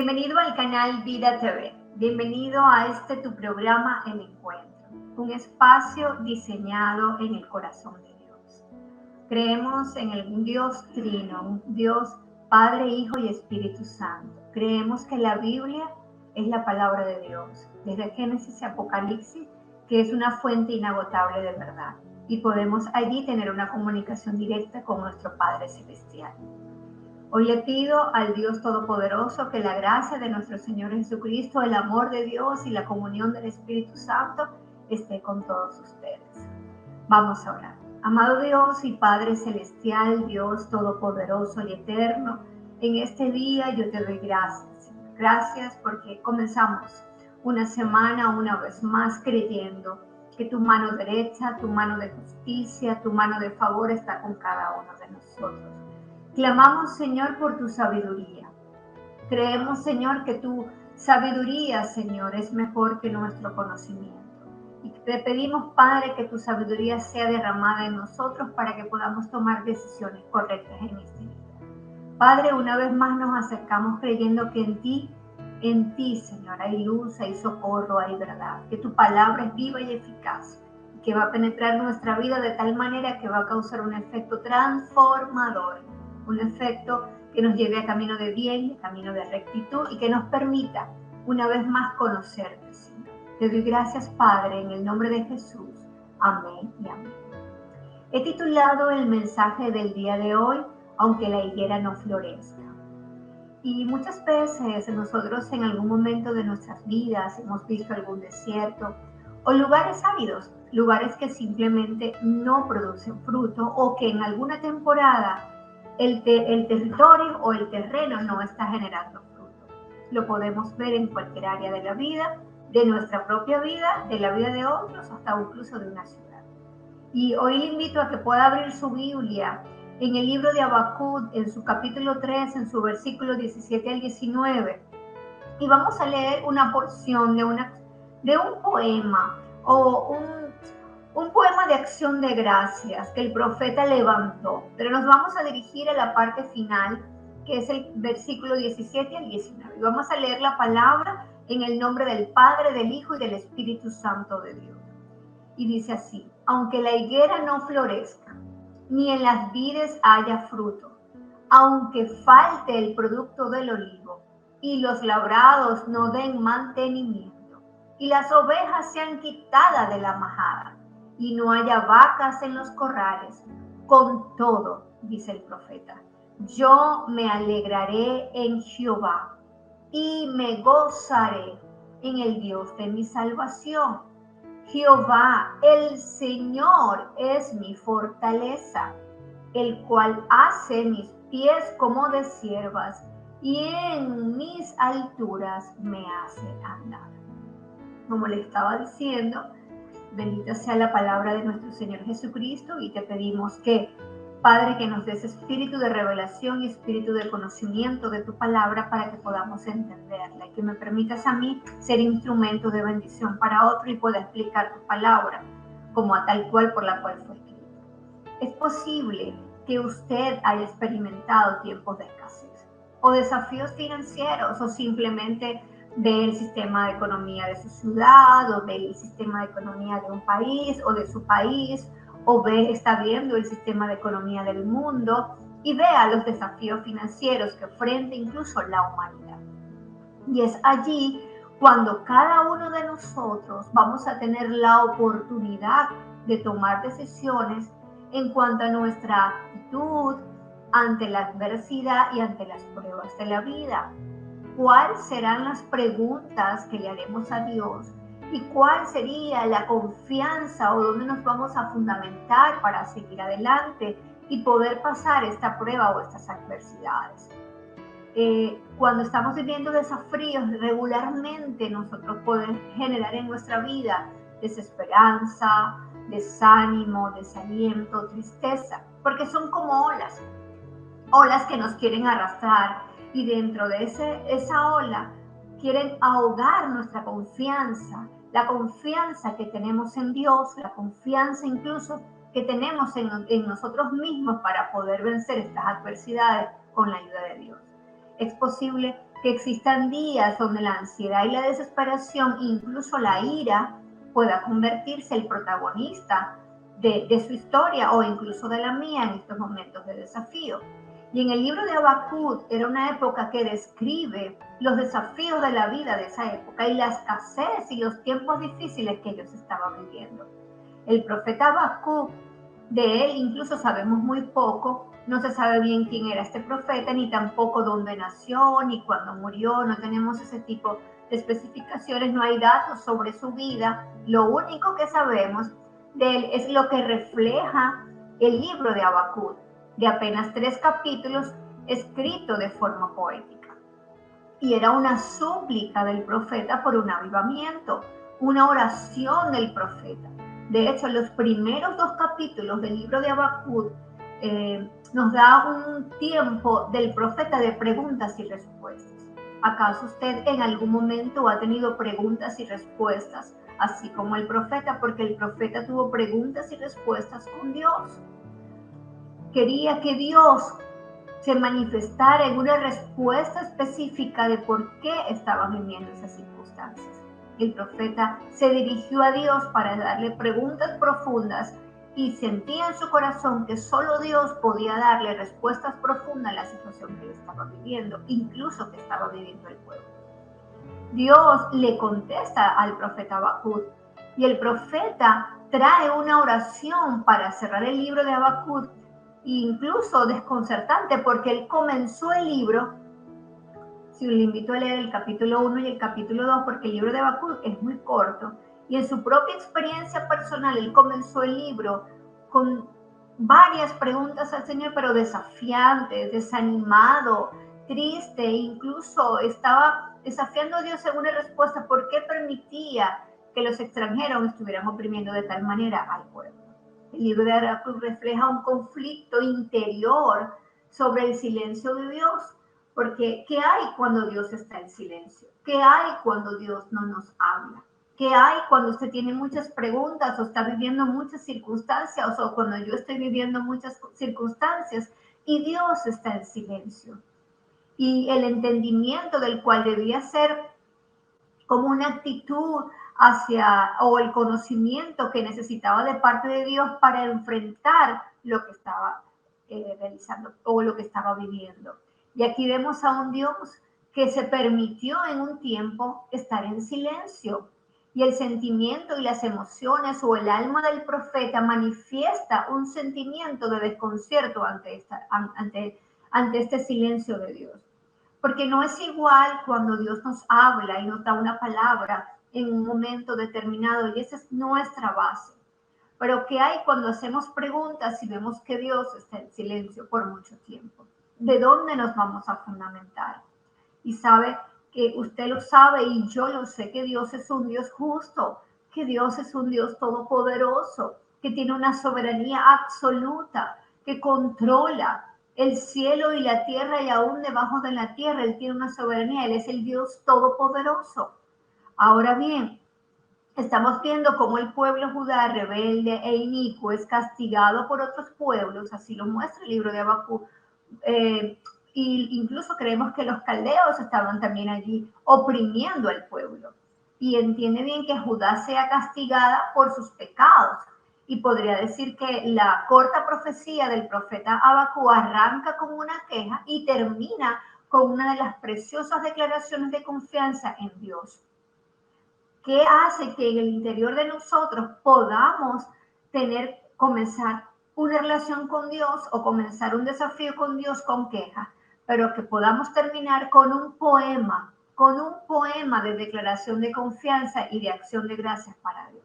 Bienvenido al canal Vida TV. Bienvenido a este tu programa El Encuentro, un espacio diseñado en el corazón de Dios. Creemos en un Dios trino, un Dios Padre, Hijo y Espíritu Santo. Creemos que la Biblia es la palabra de Dios, desde Génesis a Apocalipsis, que es una fuente inagotable de verdad. Y podemos allí tener una comunicación directa con nuestro Padre Celestial. Hoy le pido al Dios Todopoderoso que la gracia de nuestro Señor Jesucristo, el amor de Dios y la comunión del Espíritu Santo esté con todos ustedes. Vamos a orar. Amado Dios y Padre Celestial, Dios Todopoderoso y Eterno, en este día yo te doy gracias. Gracias porque comenzamos una semana una vez más creyendo que tu mano derecha, tu mano de justicia, tu mano de favor está con cada uno de nosotros. Clamamos, Señor, por tu sabiduría. Creemos, Señor, que tu sabiduría, Señor, es mejor que nuestro conocimiento. Y te pedimos, Padre, que tu sabiduría sea derramada en nosotros para que podamos tomar decisiones correctas en este día. Padre, una vez más nos acercamos creyendo que en ti, Señor, hay luz, hay socorro, hay verdad. Que tu palabra es viva y eficaz, que va a penetrar nuestra vida de tal manera que va a causar un efecto transformador. Un efecto que nos lleve a camino de bien, camino de rectitud y que nos permita una vez más conocerte, Señor. Te doy gracias, Padre, en el nombre de Jesús. Amén y amén. He titulado el mensaje del día de hoy, Aunque la higuera no florezca. Y muchas veces nosotros en algún momento de nuestras vidas hemos visto algún desierto o lugares áridos, lugares que simplemente no producen fruto o que en alguna temporada el territorio o el terreno no está generando fruto. Lo podemos ver en cualquier área de la vida, de nuestra propia vida, de la vida de otros, hasta incluso de una ciudad. Y hoy le invito a que pueda abrir su Biblia en el libro de Habacuc, en su capítulo 3, en su versículo 17 al 19. Y vamos a leer una porción de un poema o un poema de acción de gracias que el profeta levantó, pero nos vamos a dirigir a la parte final, que es el versículo 17 al 19. Y vamos a leer la palabra en el nombre del Padre, del Hijo y del Espíritu Santo de Dios. Y dice así: aunque la higuera no florezca, ni en las vides haya fruto, aunque falte el producto del olivo, y los labrados no den mantenimiento, y las ovejas sean quitadas de la majada, y no haya vacas en los corrales, con todo, dice el profeta, yo me alegraré en Jehová, y me gozaré en el Dios de mi salvación. Jehová, el Señor, es mi fortaleza, el cual hace mis pies como de ciervas, y en mis alturas me hace andar. Como le estaba diciendo, bendita sea la palabra de nuestro Señor Jesucristo, y te pedimos que, Padre, que nos des espíritu de revelación y espíritu de conocimiento de tu palabra para que podamos entenderla, y que me permitas a mí ser instrumento de bendición para otro y pueda explicar tu palabra como a tal cual por la cual fue escrita. Es posible que usted haya experimentado tiempos de escasez o desafíos financieros, o simplemente ve el sistema de economía de su ciudad, o ve el sistema de economía de un país o de su país, o está viendo el sistema de economía del mundo y vea los desafíos financieros que enfrenta incluso la humanidad. Y es allí cuando cada uno de nosotros vamos a tener la oportunidad de tomar decisiones en cuanto a nuestra actitud ante la adversidad y ante las pruebas de la vida. ¿Cuáles serán las preguntas que le haremos a Dios? ¿Y cuál sería la confianza o dónde nos vamos a fundamentar para seguir adelante y poder pasar esta prueba o estas adversidades? Cuando estamos viviendo desafíos, regularmente nosotros podemos generar en nuestra vida desesperanza, desánimo, desaliento, tristeza, porque son como olas que nos quieren arrastrar, y dentro de esa ola quieren ahogar nuestra confianza, la confianza que tenemos en Dios, la confianza incluso que tenemos en nosotros mismos para poder vencer estas adversidades con la ayuda de Dios. Es posible que existan días donde la ansiedad y la desesperación, incluso la ira, pueda convertirse el protagonista de su historia o incluso de la mía en estos momentos de desafío. Y en el libro de Habacuc era una época que describe los desafíos de la vida de esa época y la escasez y los tiempos difíciles que ellos estaban viviendo. El profeta Habacuc, de él incluso sabemos muy poco, no se sabe bien quién era este profeta, ni tampoco dónde nació, ni cuándo murió, no tenemos ese tipo de especificaciones, no hay datos sobre su vida. Lo único que sabemos de él es lo que refleja el libro de Habacuc, de apenas 3 capítulos, escrito de forma poética. Y era una súplica del profeta por un avivamiento, una oración del profeta. De hecho, los primeros 2 capítulos del libro de Habacuc nos da un tiempo del profeta de preguntas y respuestas. ¿Acaso usted en algún momento ha tenido preguntas y respuestas, así como el profeta? Porque el profeta tuvo preguntas y respuestas con Dios. Quería que Dios se manifestara en una respuesta específica de por qué estaban viviendo esas circunstancias. El profeta se dirigió a Dios para darle preguntas profundas y sentía en su corazón que solo Dios podía darle respuestas profundas a la situación que él estaba viviendo, incluso que estaba viviendo el pueblo. Dios le contesta al profeta Habacuc y el profeta trae una oración para cerrar el libro de Habacuc, incluso desconcertante, porque él comenzó el libro, si le invito a leer el capítulo 1 y el capítulo 2, porque el libro de Habacuc es muy corto, y en su propia experiencia personal, él comenzó el libro con varias preguntas al Señor, pero desafiantes, desanimado, triste, incluso estaba desafiando a Dios en una respuesta, ¿por qué permitía que los extranjeros estuvieran oprimiendo de tal manera al pueblo? El libro de Habacuc refleja un conflicto interior sobre el silencio de Dios, porque ¿qué hay cuando Dios está en silencio? ¿Qué hay cuando Dios no nos habla? ¿Qué hay cuando usted tiene muchas preguntas o está viviendo muchas circunstancias o cuando yo estoy viviendo muchas circunstancias y Dios está en silencio? Y el entendimiento del cual debía ser como una actitud hacia, o el conocimiento que necesitaba de parte de Dios para enfrentar lo que estaba realizando o lo que estaba viviendo. Y aquí vemos a un Dios que se permitió en un tiempo estar en silencio. Y el sentimiento y las emociones o el alma del profeta manifiesta un sentimiento de desconcierto ante este silencio de Dios. Porque no es igual cuando Dios nos habla y nos da una palabra en un momento determinado y esa es nuestra base. Pero ¿qué hay cuando hacemos preguntas y vemos que Dios está en silencio por mucho tiempo? ¿De dónde nos vamos a fundamentar? Y sabe que usted lo sabe y yo lo sé, que Dios es un Dios justo, que Dios es un Dios todopoderoso, que tiene una soberanía absoluta, que controla el cielo y la tierra y aún debajo de la tierra. Él tiene una soberanía, Él es el Dios todopoderoso. Ahora bien, estamos viendo cómo el pueblo Judá rebelde e inicuo es castigado por otros pueblos, así lo muestra el libro de Habacuc. Y incluso creemos que los caldeos estaban también allí oprimiendo al pueblo. Y entiende bien que Judá sea castigada por sus pecados. Y podría decir que la corta profecía del profeta Habacuc arranca con una queja y termina con una de las preciosas declaraciones de confianza en Dios. ¿Qué hace que en el interior de nosotros podamos comenzar una relación con Dios o comenzar un desafío con Dios con queja, pero que podamos terminar con un poema de declaración de confianza y de acción de gracias para Dios?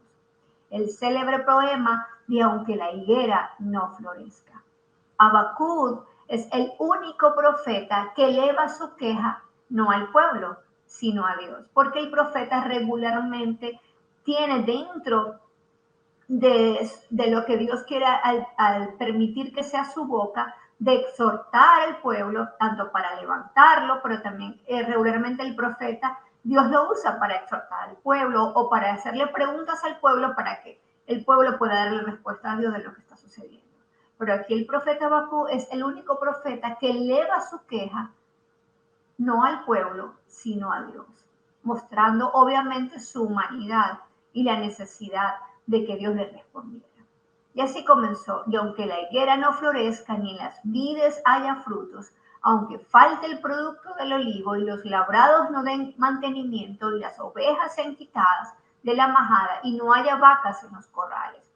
El célebre poema de Aunque la higuera no florezca. Habacuc es el único profeta que eleva su queja no al pueblo, sino a Dios, porque el profeta regularmente tiene dentro de lo que Dios quiere al permitir que sea su boca, de exhortar al pueblo, tanto para levantarlo, pero también regularmente el profeta, Dios lo usa para exhortar al pueblo o para hacerle preguntas al pueblo para que el pueblo pueda darle respuesta a Dios de lo que está sucediendo. Pero aquí el profeta Habacuc es el único profeta que eleva su queja no al pueblo, sino a Dios, mostrando obviamente su humanidad y la necesidad de que Dios le respondiera. Y así comenzó, y aunque la higuera no florezca ni en las vides haya frutos, aunque falte el producto del olivo y los labrados no den mantenimiento y las ovejas sean quitadas de la majada y no haya vacas en los corrales.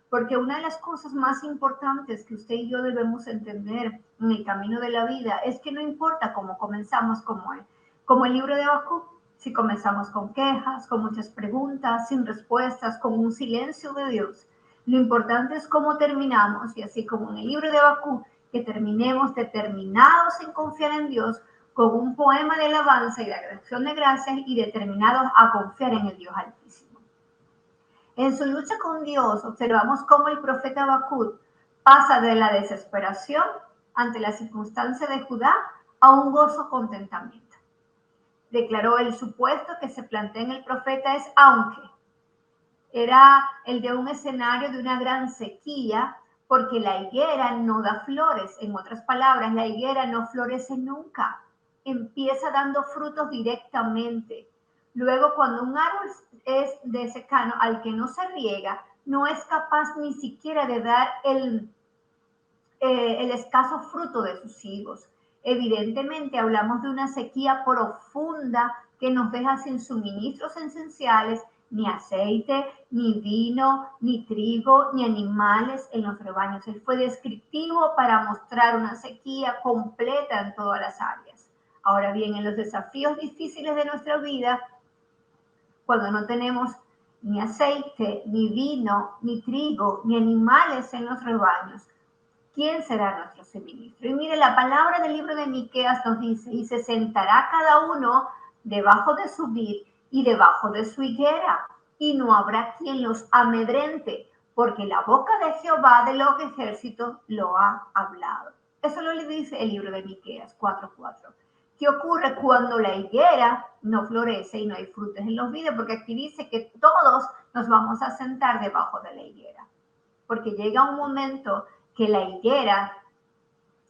Porque una de las cosas más importantes que usted y yo debemos entender en el camino de la vida es que no importa cómo comenzamos, como el libro de Habacuc, si comenzamos con quejas, con muchas preguntas, sin respuestas, con un silencio de Dios. Lo importante es cómo terminamos, y así como en el libro de Habacuc, que terminemos determinados en confiar en Dios, con un poema de alabanza y de acción de gracias y determinados a confiar en el Dios Altísimo. En su lucha con Dios, observamos cómo el profeta Habacuc pasa de la desesperación ante la circunstancia de Judá a un gozo contentamiento. Declaró el supuesto que se plantea en el profeta es aunque. Era el de un escenario de una gran sequía, porque la higuera no da flores. En otras palabras, la higuera no florece nunca. Empieza dando frutos directamente. Luego, cuando un árbol es de secano al que no se riega, no es capaz ni siquiera de dar el escaso fruto de sus higos. Evidentemente, hablamos de una sequía profunda que nos deja sin suministros esenciales, ni aceite, ni vino, ni trigo, ni animales en los rebaños. Él fue descriptivo para mostrar una sequía completa en todas las áreas. Ahora bien, en los desafíos difíciles de nuestra vida, cuando no tenemos ni aceite, ni vino, ni trigo, ni animales en los rebaños, ¿quién será nuestro suministro? Y mire, la palabra del libro de Miqueas nos dice, y se sentará cada uno debajo de su vid y debajo de su higuera, y no habrá quien los amedrente, porque la boca de Jehová de los ejércitos lo ha hablado. Eso lo dice el libro de Miqueas 4:4. ¿Qué ocurre cuando la higuera no florece y no hay frutos en los vides? Porque aquí dice que todos nos vamos a sentar debajo de la higuera, porque llega un momento que la higuera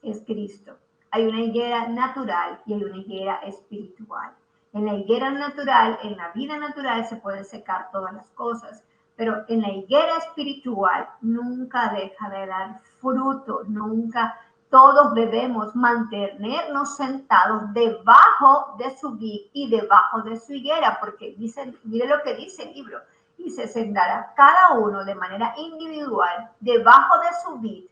es Cristo. Hay una higuera natural y hay una higuera espiritual. En la higuera natural, en la vida natural se pueden secar todas las cosas, pero en la higuera espiritual nunca deja de dar fruto, nunca. Todos debemos mantenernos sentados debajo de su vid y debajo de su higuera, porque dice, mire lo que dice el libro, y se sentará cada uno de manera individual debajo de su vid,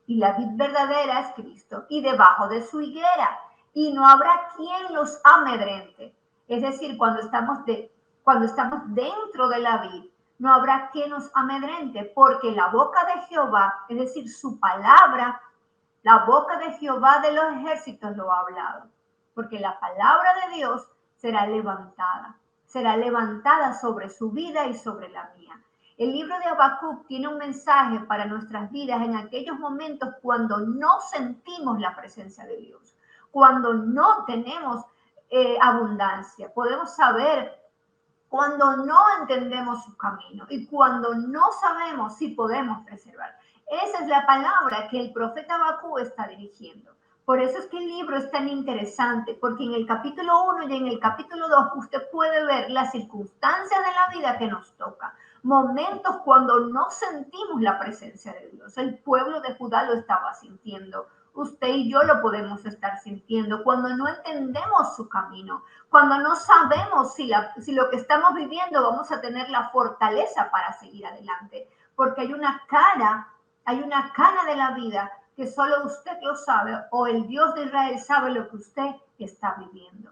y la vid verdadera es Cristo, y debajo de su higuera, y no habrá quien los amedrente. Es decir, cuando estamos dentro de la vid, no habrá quien nos amedrente, porque la boca de Jehová, es decir, su palabra, la boca de Jehová de los ejércitos lo ha hablado, porque la palabra de Dios será levantada sobre su vida y sobre la mía. El libro de Habacuc tiene un mensaje para nuestras vidas en aquellos momentos cuando no sentimos la presencia de Dios, cuando no tenemos abundancia. Podemos saber cuando no entendemos su camino y cuando no sabemos si podemos preservar. Esa es la palabra que el profeta Habacuc está dirigiendo. Por eso es que el libro es tan interesante, porque en el capítulo 1 y en el capítulo 2 usted puede ver las circunstancias de la vida que nos toca. Momentos cuando no sentimos la presencia de Dios. El pueblo de Judá lo estaba sintiendo. Usted y yo lo podemos estar sintiendo cuando no entendemos su camino, cuando no sabemos si lo que estamos viviendo vamos a tener la fortaleza para seguir adelante, porque hay una cana de la vida que solo usted lo sabe, o el Dios de Israel sabe lo que usted está viviendo.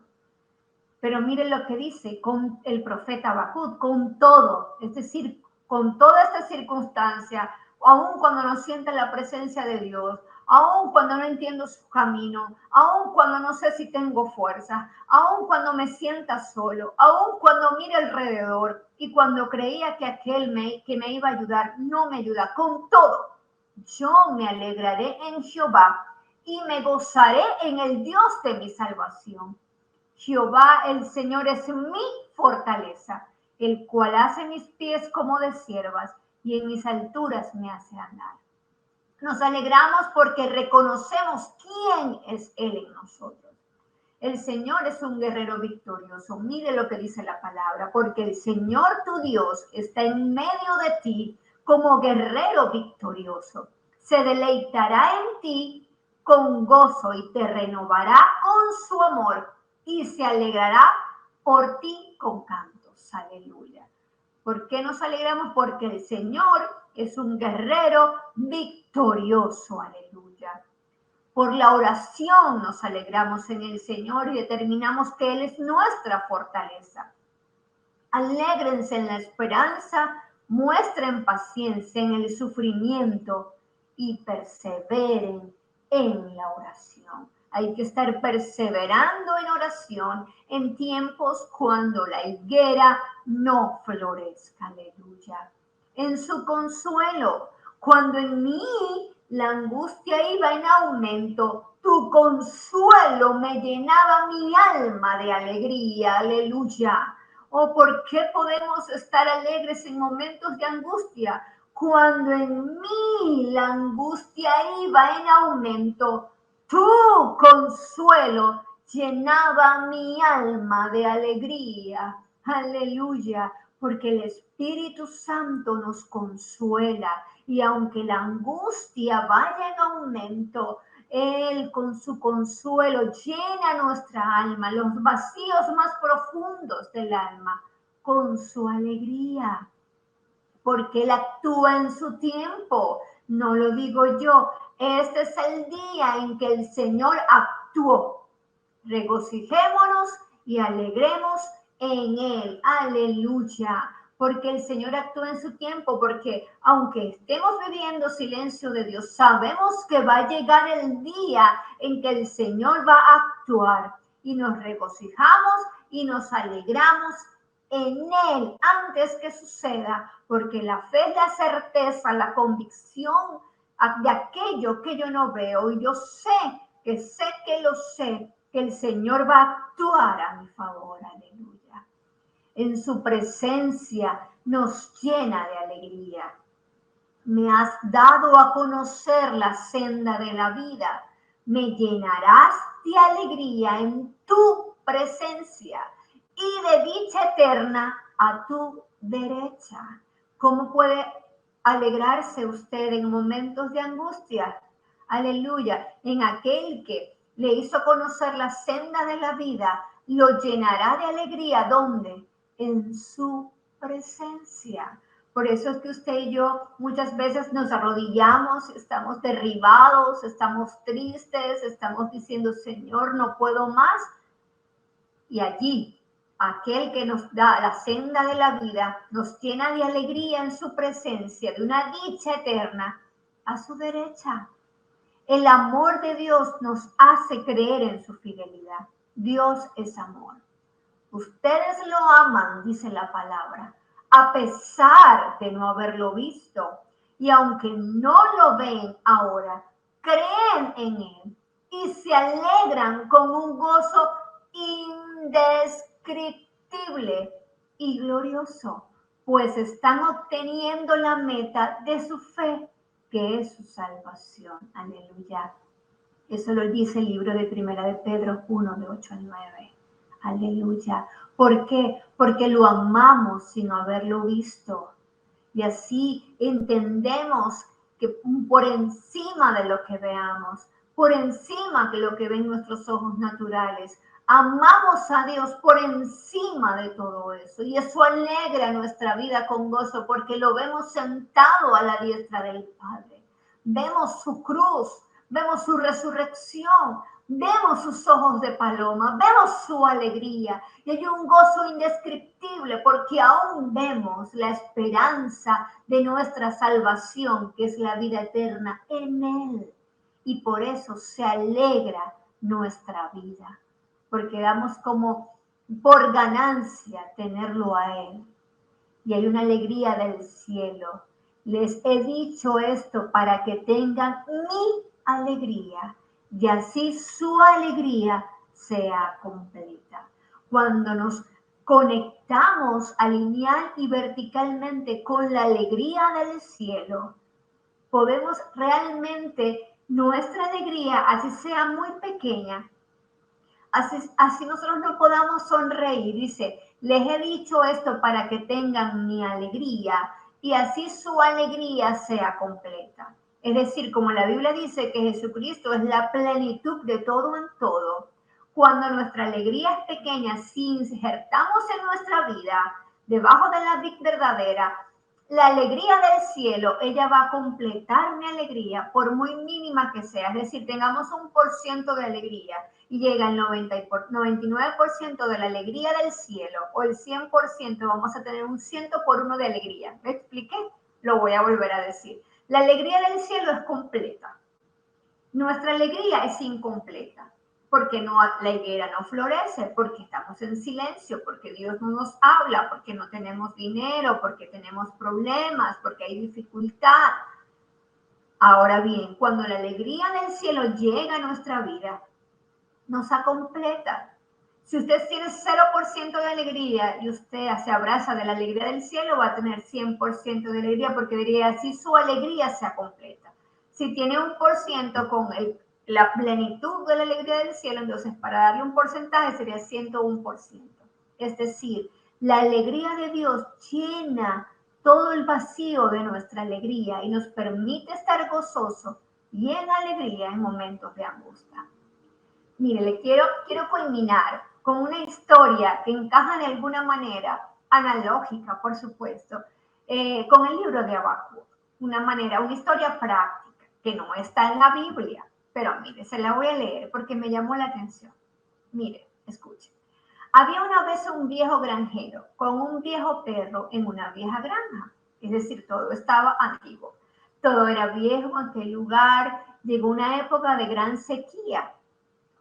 Pero mire lo que dice con el profeta Habacuc, con todo, es decir, con toda esta circunstancia, aun cuando no sienta la presencia de Dios, aun cuando no entiendo su camino, aun cuando no sé si tengo fuerza, aun cuando me sienta solo, aun cuando mire alrededor y cuando creía que aquel que me iba a ayudar no me ayuda, con todo, yo me alegraré en Jehová y me gozaré en el Dios de mi salvación. Jehová el Señor es mi fortaleza, el cual hace mis pies como de ciervas y en mis alturas me hace andar. Nos alegramos porque reconocemos quién es Él en nosotros. El Señor es un guerrero victorioso. Mire lo que dice la palabra, porque el Señor tu Dios está en medio de ti como guerrero victorioso. Se deleitará en ti con gozo y te renovará con su amor y se alegrará por ti con cantos. Aleluya. ¿Por qué nos alegramos? Porque el Señor es un guerrero victorioso. Aleluya. Por la oración nos alegramos en el Señor y determinamos que Él es nuestra fortaleza. Alégrense en la esperanza, muestren paciencia en el sufrimiento y perseveren en la oración. Hay que estar perseverando en oración en tiempos cuando la higuera no florezca. Aleluya. En su consuelo, cuando en mí la angustia iba en aumento, tu consuelo me llenaba mi alma de alegría. Aleluya. ¿O por qué podemos estar alegres en momentos de angustia? Cuando en mí la angustia iba en aumento, tu consuelo llenaba mi alma de alegría. Aleluya, porque el Espíritu Santo nos consuela y aunque la angustia vaya en aumento, Él con su consuelo llena nuestra alma, los vacíos más profundos del alma, con su alegría, porque Él actúa en su tiempo. No lo digo yo, este es el día en que el Señor actuó. Regocijémonos y alegremos en Él. Aleluya. Porque el Señor actúa en su tiempo, porque aunque estemos viviendo silencio de Dios, sabemos que va a llegar el día en que el Señor va a actuar y nos regocijamos y nos alegramos en Él antes que suceda, porque la fe es la certeza, la convicción de aquello que yo no veo y yo sé que lo sé, que el Señor va a actuar a mi favor. Aleluya. En su presencia nos llena de alegría. Me has dado a conocer la senda de la vida. Me llenarás de alegría en tu presencia y de dicha eterna a tu derecha. ¿Cómo puede alegrarse usted en momentos de angustia? Aleluya. En aquel que le hizo conocer la senda de la vida, lo llenará de alegría. ¿Dónde? En su presencia. Por eso es que usted y yo muchas veces nos arrodillamos, estamos derribados, estamos tristes, estamos diciendo, Señor, no puedo más. Y allí, aquel que nos da la senda de la vida, nos llena de alegría en su presencia, de una dicha eterna, a su derecha. El amor de Dios nos hace creer en su fidelidad. Dios es amor. Ustedes lo aman, dice la palabra, a pesar de no haberlo visto. Y aunque no lo ven ahora, creen en Él y se alegran con un gozo indescriptible y glorioso, pues están obteniendo la meta de su fe, que es su salvación. Aleluya. Eso lo dice el libro de Primera de Pedro 1, de 8 al 9. Aleluya. ¿Por qué? Porque lo amamos sin haberlo visto. Y así entendemos que por encima de lo que veamos, por encima de lo que ven nuestros ojos naturales, amamos a Dios por encima de todo eso. Y eso alegra nuestra vida con gozo porque lo vemos sentado a la diestra del Padre. Vemos su cruz, vemos su resurrección, vemos sus ojos de paloma, vemos su alegría y hay un gozo indescriptible porque aún vemos la esperanza de nuestra salvación, que es la vida eterna en Él. Y por eso se alegra nuestra vida, porque damos como por ganancia tenerlo a Él. Y hay una alegría del cielo. Les he dicho esto para que tengan mi alegría y así su alegría sea completa. Cuando nos conectamos lineal y verticalmente con la alegría del cielo, podemos realmente nuestra alegría, así sea muy pequeña, Así nosotros no podamos sonreír. Dice, les he dicho esto para que tengan mi alegría y así su alegría sea completa. Es decir, como la Biblia dice que Jesucristo es la plenitud de todo en todo, cuando nuestra alegría es pequeña, si insertamos en nuestra vida, debajo de la vid verdadera, la alegría del cielo, ella va a completar mi alegría, por muy mínima que sea. Es decir, tengamos 1% de alegría y llega el 99% de la alegría del cielo, o el 100%, vamos a tener un 100 por 1 de alegría. ¿Me expliqué? Lo voy a volver a decir. La alegría del cielo es completa. Nuestra alegría es incompleta, porque la higuera no florece, porque estamos en silencio, porque Dios no nos habla, porque no tenemos dinero, porque tenemos problemas, porque hay dificultad. Ahora bien, cuando la alegría del cielo llega a nuestra vida, nos completa. Si usted tiene 0% de alegría y usted se abraza de la alegría del cielo, va a tener 100% de alegría, porque diría así su alegría sea completa. Si tiene 1% con la plenitud de la alegría del cielo, entonces para darle un porcentaje sería 101%. Es decir, la alegría de Dios llena todo el vacío de nuestra alegría y nos permite estar gozosos y en alegría en momentos de angustia. Mire, quiero culminar con una historia que encaja de alguna manera, analógica, por supuesto, con el libro de Habacuc. Una historia práctica, que no está en la Biblia, pero mire, se la voy a leer porque me llamó la atención. Mire, escuche. Había una vez un viejo granjero con un viejo perro en una vieja granja. Es decir, todo estaba antiguo. Todo era viejo en aquel lugar. Llegó una época de gran sequía.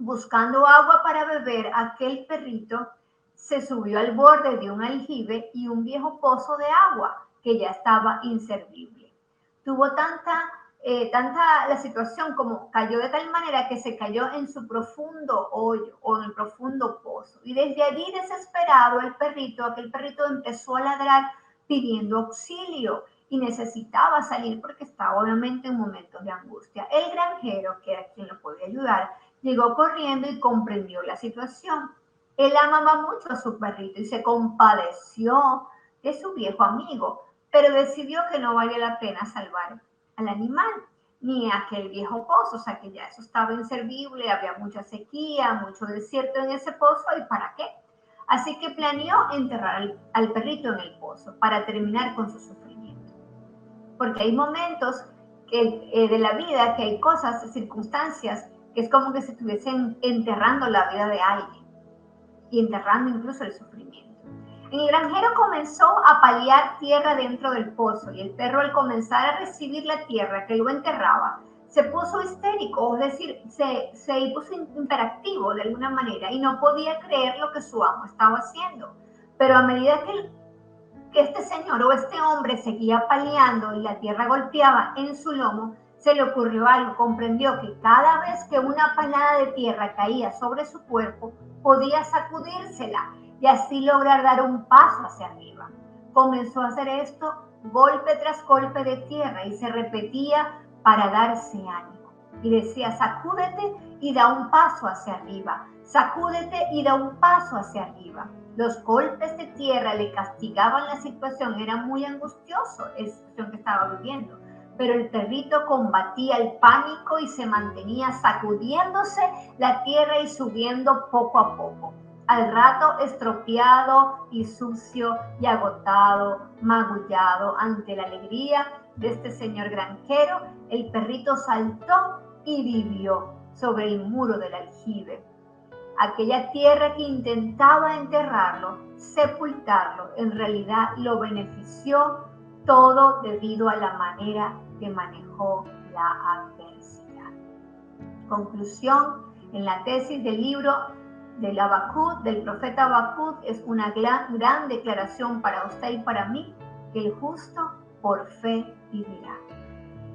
Buscando agua para beber, aquel perrito se subió al borde de un aljibe y un viejo pozo de agua que ya estaba inservible. Tuvo tanta la situación como cayó de tal manera que se cayó en su profundo hoyo o en el profundo pozo. Y desde allí, desesperado, aquel perrito empezó a ladrar pidiendo auxilio y necesitaba salir porque estaba obviamente en momentos de angustia. El granjero, que era quien lo podía ayudar, llegó corriendo y comprendió la situación. Él amaba mucho a su perrito y se compadeció de su viejo amigo, pero decidió que no valía la pena salvar al animal, ni aquel viejo pozo, o sea que ya eso estaba inservible, había mucha sequía, mucho desierto en ese pozo, ¿y para qué? Así que planeó enterrar al perrito en el pozo para terminar con su sufrimiento. Porque hay momentos de la vida que hay cosas, circunstancias, que es como que se estuviesen enterrando la vida de alguien y enterrando incluso el sufrimiento. El granjero comenzó a paliar tierra dentro del pozo y el perro, al comenzar a recibir la tierra que lo enterraba, se puso histérico, es decir, se puso imperactivo de alguna manera y no podía creer lo que su amo estaba haciendo. Pero a medida que este señor o este hombre seguía paliando y la tierra golpeaba en su lomo, se le ocurrió algo. Comprendió que cada vez que una palada de tierra caía sobre su cuerpo, podía sacudírsela y así lograr dar un paso hacia arriba. Comenzó a hacer esto golpe tras golpe de tierra y se repetía para darse ánimo. Y decía, sacúdete y da un paso hacia arriba, sacúdete y da un paso hacia arriba. Los golpes de tierra le castigaban la situación, era muy angustioso la situación que estaba viviendo, pero el perrito combatía el pánico y se mantenía sacudiéndose la tierra y subiendo poco a poco. Al rato, estropeado y sucio y agotado, magullado ante la alegría de este señor granjero, el perrito saltó y vivió sobre el muro del aljibe. Aquella tierra que intentaba enterrarlo, sepultarlo, en realidad lo benefició todo debido a la manera que manejó la adversidad. Conclusión, en la tesis del libro del Habacuc, del profeta Habacuc, es una gran declaración para usted y para mí, que el justo por fe vivirá.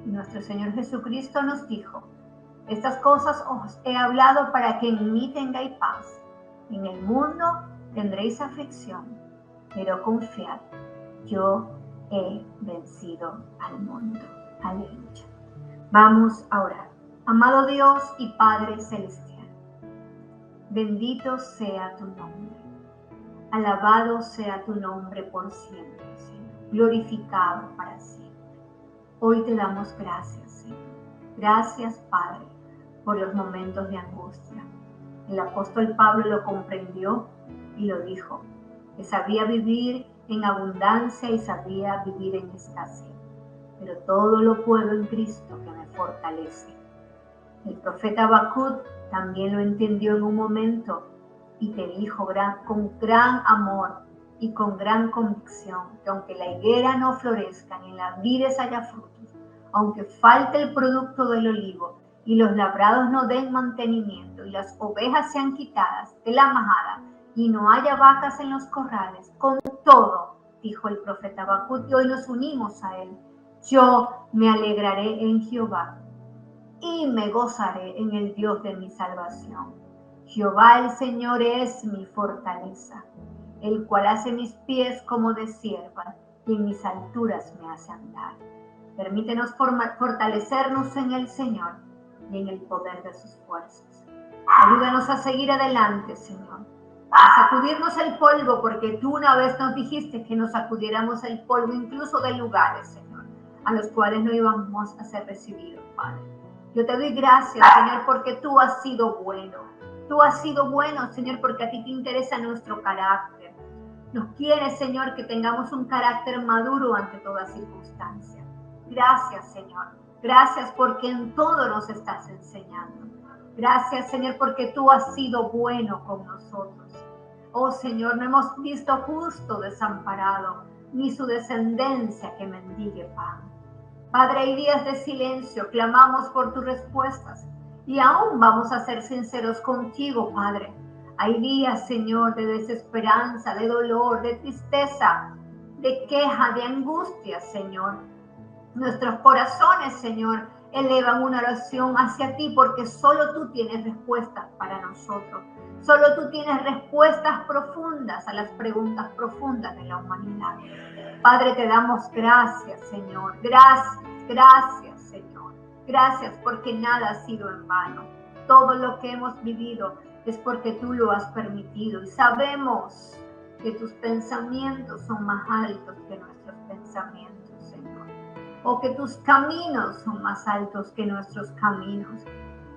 Y nuestro Señor Jesucristo nos dijo, estas cosas os he hablado para que en mí tengáis paz. En el mundo tendréis aflicción, pero confiad, yo he vencido al mundo. Aleluya. Vamos a orar. Amado Dios y Padre Celestial, Bendito sea tu nombre. Alabado sea tu nombre por siempre, Señor. Glorificado para siempre. Hoy te damos gracias, Señor. Gracias, Padre, por los momentos de angustia. El apóstol Pablo lo comprendió y lo dijo, que sabía vivir en abundancia y sabía vivir en escasez. Pero todo lo puedo en Cristo que me fortalece. El profeta Habacuc también lo entendió en un momento y te dijo con gran amor y con gran convicción que aunque la higuera no florezca ni en las vides haya frutos, aunque falte el producto del olivo y los labrados no den mantenimiento y las ovejas sean quitadas de la majada y no haya vacas en los corrales, con todo, dijo el profeta Habacuc, y hoy nos unimos a él. Yo me alegraré en Jehová y me gozaré en el Dios de mi salvación. Jehová el Señor es mi fortaleza, el cual hace mis pies como de sierva y en mis alturas me hace andar. Permítenos fortalecernos en el Señor y en el poder de sus fuerzas. Ayúdanos a seguir adelante, Señor, a sacudirnos el polvo, porque tú una vez nos dijiste que nos sacudiéramos el polvo incluso de lugares, Señor, a los cuales no íbamos a ser recibidos, Padre. Yo te doy gracias, Señor, porque tú has sido bueno. Tú has sido bueno, Señor, porque a ti te interesa nuestro carácter. Nos quieres, Señor, que tengamos un carácter maduro ante toda circunstancia. Gracias, Señor. Gracias porque en todo nos estás enseñando. Gracias, Señor, porque tú has sido bueno con nosotros. Oh, Señor, no hemos visto justo desamparado, ni su descendencia que mendigue pan. Padre, hay días de silencio, clamamos por tus respuestas y aún vamos a ser sinceros contigo, Padre. Hay días, Señor, de desesperanza, de dolor, de tristeza, de queja, de angustia, Señor. Nuestros corazones, Señor, elevan una oración hacia ti porque solo tú tienes respuestas para nosotros. Solo tú tienes respuestas profundas a las preguntas profundas de la humanidad. Padre, te damos gracias, Señor. Gracias, Señor. Gracias porque nada ha sido en vano. Todo lo que hemos vivido es porque tú lo has permitido y sabemos que tus pensamientos son más altos que nuestros pensamientos, Señor. O que tus caminos son más altos que nuestros caminos.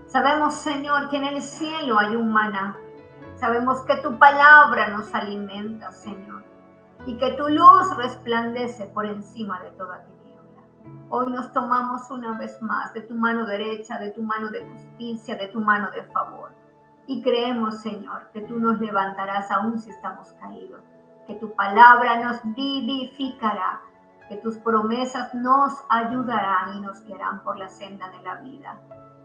Sabemos, Señor, que en el cielo hay un maná. Sabemos que tu palabra nos alimenta, Señor, y que tu luz resplandece por encima de toda tiniebla. Hoy nos tomamos una vez más de tu mano derecha, de tu mano de justicia, de tu mano de favor. Y creemos, Señor, que tú nos levantarás aún si estamos caídos, que tu palabra nos vivificará, que tus promesas nos ayudarán y nos guiarán por la senda de la vida.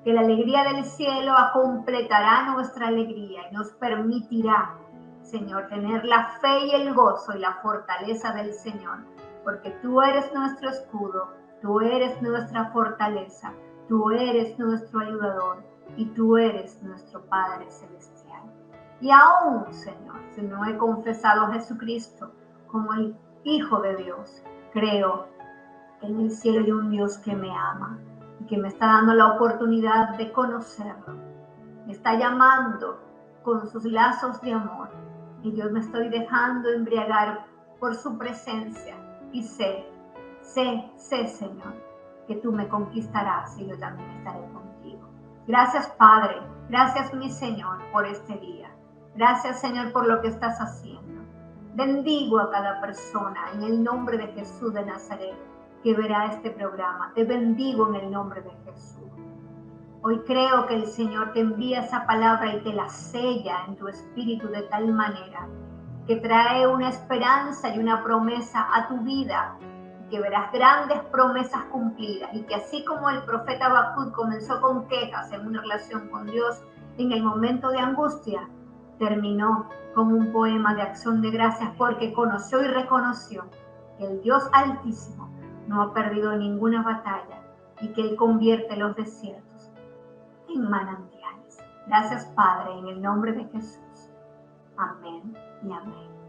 Que la alegría del cielo completará nuestra alegría y nos permitirá, Señor, tener la fe y el gozo y la fortaleza del Señor, porque tú eres nuestro escudo, tú eres nuestra fortaleza, tú eres nuestro ayudador y tú eres nuestro Padre Celestial. Y aún, Señor, si no he confesado a Jesucristo como el Hijo de Dios, creo que en el cielo hay un Dios que me ama y que me está dando la oportunidad de conocerlo. Me está llamando con sus lazos de amor y yo me estoy dejando embriagar por su presencia y sé, Señor, que tú me conquistarás y yo también estaré contigo. Gracias, Padre. Gracias, mi Señor, por este día. Gracias, Señor, por lo que estás haciendo. Bendigo a cada persona en el nombre de Jesús de Nazaret que verá este programa. Te bendigo en el nombre de Jesús. Hoy creo que el Señor te envía esa palabra y te la sella en tu espíritu de tal manera que trae una esperanza y una promesa a tu vida, que verás grandes promesas cumplidas y que así como el profeta Habacuc comenzó con quejas en una relación con Dios en el momento de angustia, terminó con un poema de acción de gracias porque conoció y reconoció que el Dios Altísimo no ha perdido ninguna batalla y que Él convierte los desiertos en manantiales. Gracias, Padre, en el nombre de Jesús. Amén y amén.